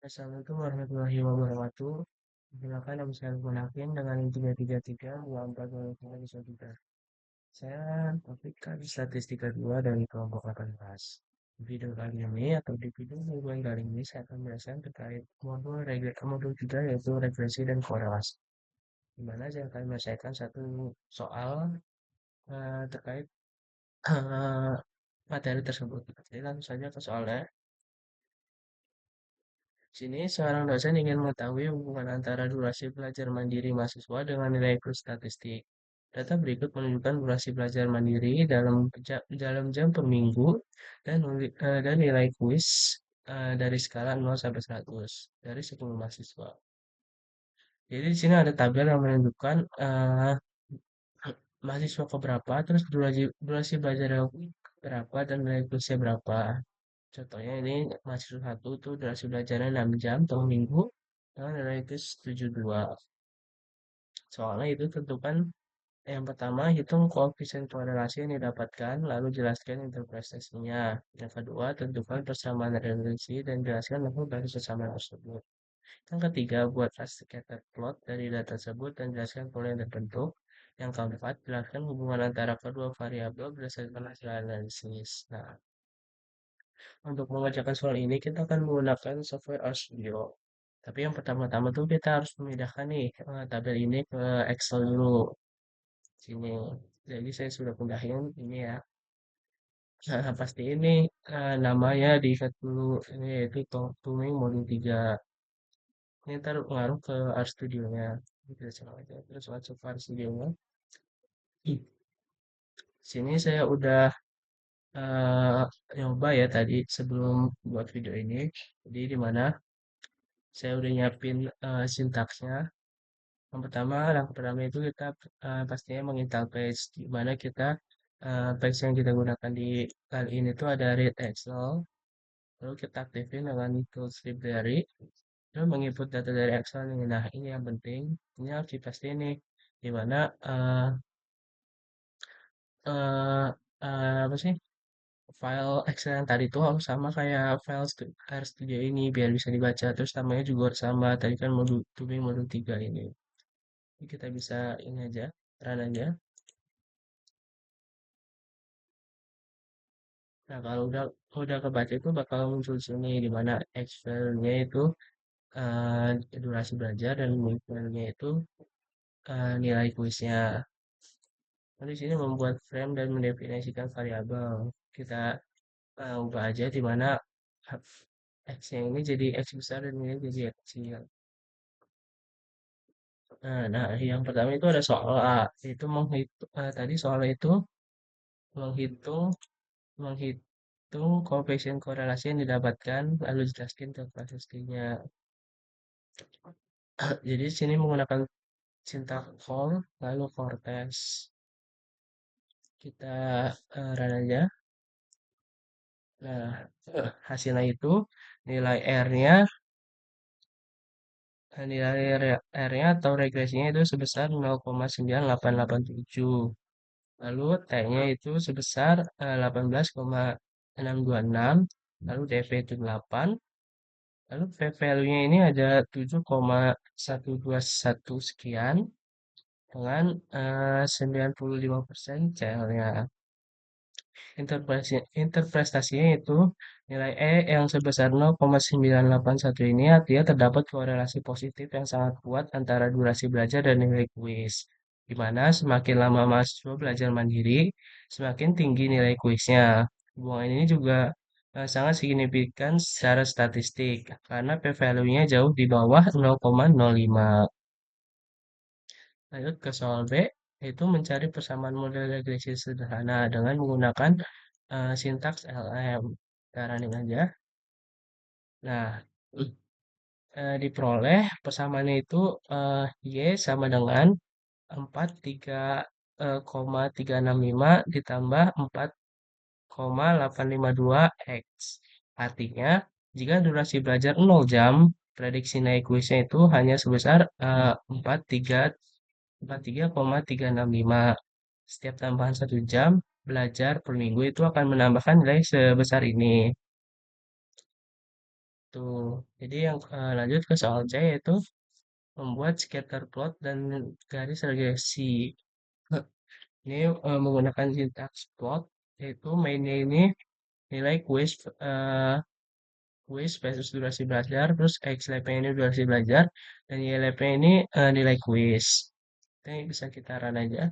Assalamualaikum warahmatullahi wabarakatuh. Perkenalkan nama saya Lukman Hakim dengan 333 24 Saya topik statistik kedua dari kelompok 18. Di video kali ini atau di video mingguan kali ini saya akan menjelaskan terkait modul 3 yaitu regresi dan korelasi. Di mana saya akan menyelesaikan satu soal terkait eh, materi tersebut. Jadi langsung saja ke soalnya. Sini, seorang dosen ingin mengetahui hubungan antara durasi belajar mandiri mahasiswa dengan nilai kuis statistik. Data berikut menunjukkan durasi belajar mandiri dalam jam per minggu dan nilai kuis dari skala 0 sampai 100 dari 10 mahasiswa. Jadi di sini ada tabel yang menunjukkan mahasiswa keberapa, terus durasi belajar yang berapa dan nilai kuisnya berapa. Contohnya ini mahasiswa satu tuh durasi belajarnya 6 jam per minggu dengan nilai itu 72. Soalnya itu tentukan yang pertama hitung koefisien korelasi yang didapatkan lalu jelaskan interpretasinya. Yang kedua tentukan persamaan referensi dan jelaskan level basis persamaan tersebut. Yang ketiga buat scatter plot dari data tersebut dan jelaskan pola yang terbentuk. Yang keempat jelaskan hubungan antara kedua variabel berdasarkan hasil analisis. Nah, untuk mengerjakan soal ini kita akan menggunakan software RStudio. Tapi yang pertama-tama tuh kita harus memindahkan nih tabel ini ke Excel dulu. Sini. Jadi saya sudah pindahin ini ya. Nah, pasti ini namanya diikat dulu. Ini yaitu Toming Modul 3. Ini ntar ngaruh ke RStudio-nya. Kita coba aja. Terus masuk ke RStudio-nya. Sini saya udah eh, nyoba ya tadi sebelum buat video ini. Jadi di mana saya udah nyiapin sintaksnya. Yang pertama itu kita pastinya menginstal page, di mana kita page yang kita gunakan di kali ini tuh ada read Excel, lalu kita aktifin dengan tools library, lalu menginput data dari Excel nih. Nah ini yang penting, ini harus dipastiin nih, di mana eh, apa sih file Excel yang tadi tuh harus sama kayak file RStudio ini biar bisa dibaca, terus namanya juga harus sama. Tadi kan modul tubing modul 3 ini. Jadi kita bisa ini aja, run aja. Nah, kalau udah kebaca itu bakal muncul sini di mana Excel-nya itu durasi belajar dan nya itu nilai kuisnya. Nah, di sini membuat frame dan mendefinisikan variabel. Kita ubah aja di mana X-nya ini jadi X besar dan ini jadi X kecil. Nah, yang pertama itu ada soal A, itu menghitung tadi soal itu menghitung menghitung koefisien korelasi yang didapatkan lalu jelaskan interpretasinya. Jadi di sini menggunakan sintak for lalu for test. Kita run aja. Nah, hasilnya itu nilai R-nya nilai R-nya atau regresinya itu sebesar 0,9887. Lalu T-nya itu sebesar 18,626. Lalu DV itu 8. Lalu P-value-nya ini ada 7,121 sekian dengan 95% CL-nya. Interpretasinya itu nilai E yang sebesar 0,981 ini artinya terdapat korelasi positif yang sangat kuat antara durasi belajar dan nilai kuis. Di mana semakin lama mahasiswa belajar mandiri, semakin tinggi nilai kuisnya. Hubungan ini juga sangat signifikan secara statistik karena p-value-nya jauh di bawah 0,05. Lanjut ke soal B, yaitu mencari persamaan model regresi sederhana dengan menggunakan sintaks LM. Kita running aja. Nah, diperoleh persamaannya itu Y sama dengan 43,365 ditambah 4,852 X. Artinya, jika durasi belajar 0 jam, prediksi naik kuisnya itu hanya sebesar 43,365. Setiap tambahan 1 jam belajar per minggu itu akan menambahkan nilai sebesar ini. Tuh. Jadi yang lanjut ke soal C yaitu membuat scatter plot dan garis regresi. Ini menggunakan sintaks plot, yaitu mainnya ini nilai quiz versus durasi belajar, terus XLP ini durasi belajar, dan YLP ini nilai quiz. Ini bisa kita run aja.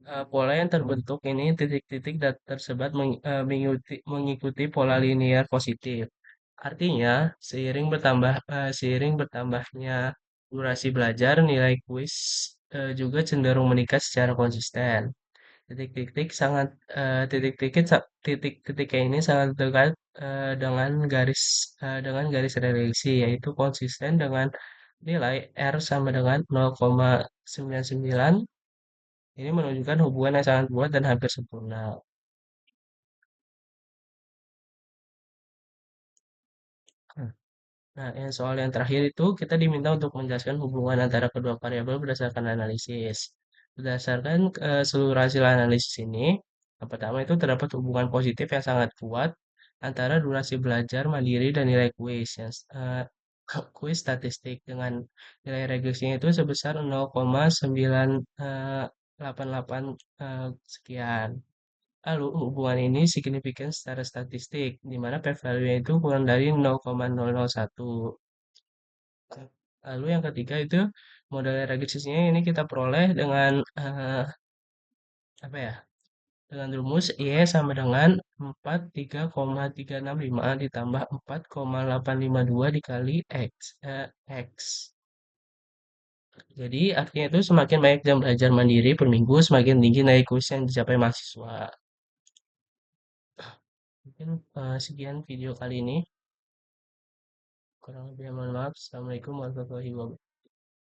Nah, pola yang terbentuk ini titik-titik tersebar mengikuti pola linear positif. Artinya, seiring bertambahnya durasi belajar, nilai kuis juga cenderung meningkat secara konsisten. Titik-titik ini sangat dekat dengan garis reaksi, yaitu konsisten dengan nilai R sama dengan 0,99. Ini menunjukkan hubungan yang sangat kuat dan hampir sempurna. Nah, yang soal yang terakhir itu kita diminta untuk menjelaskan hubungan antara kedua variabel berdasarkan analisis. Berdasarkan seluruh hasil analisis ini, yang pertama itu terdapat hubungan positif yang sangat kuat antara durasi belajar mandiri dan nilai kuis kuis statistik dengan nilai regresinya itu sebesar 0,988 sekian. Lalu hubungan ini signifikan secara statistik, di mana p-value-nya itu kurang dari 0,001. Lalu yang ketiga itu model regresinya ini kita peroleh dengan apa ya? Dengan rumus Y sama dengan 43,365 ditambah 4,852 dikali X. Jadi artinya itu semakin banyak jam belajar mandiri per minggu, semakin tinggi nilai kuis yang dicapai mahasiswa. Mungkin sekian video kali ini. Kurang lebih mohon maaf. Assalamualaikum warahmatullahi wabarakatuh.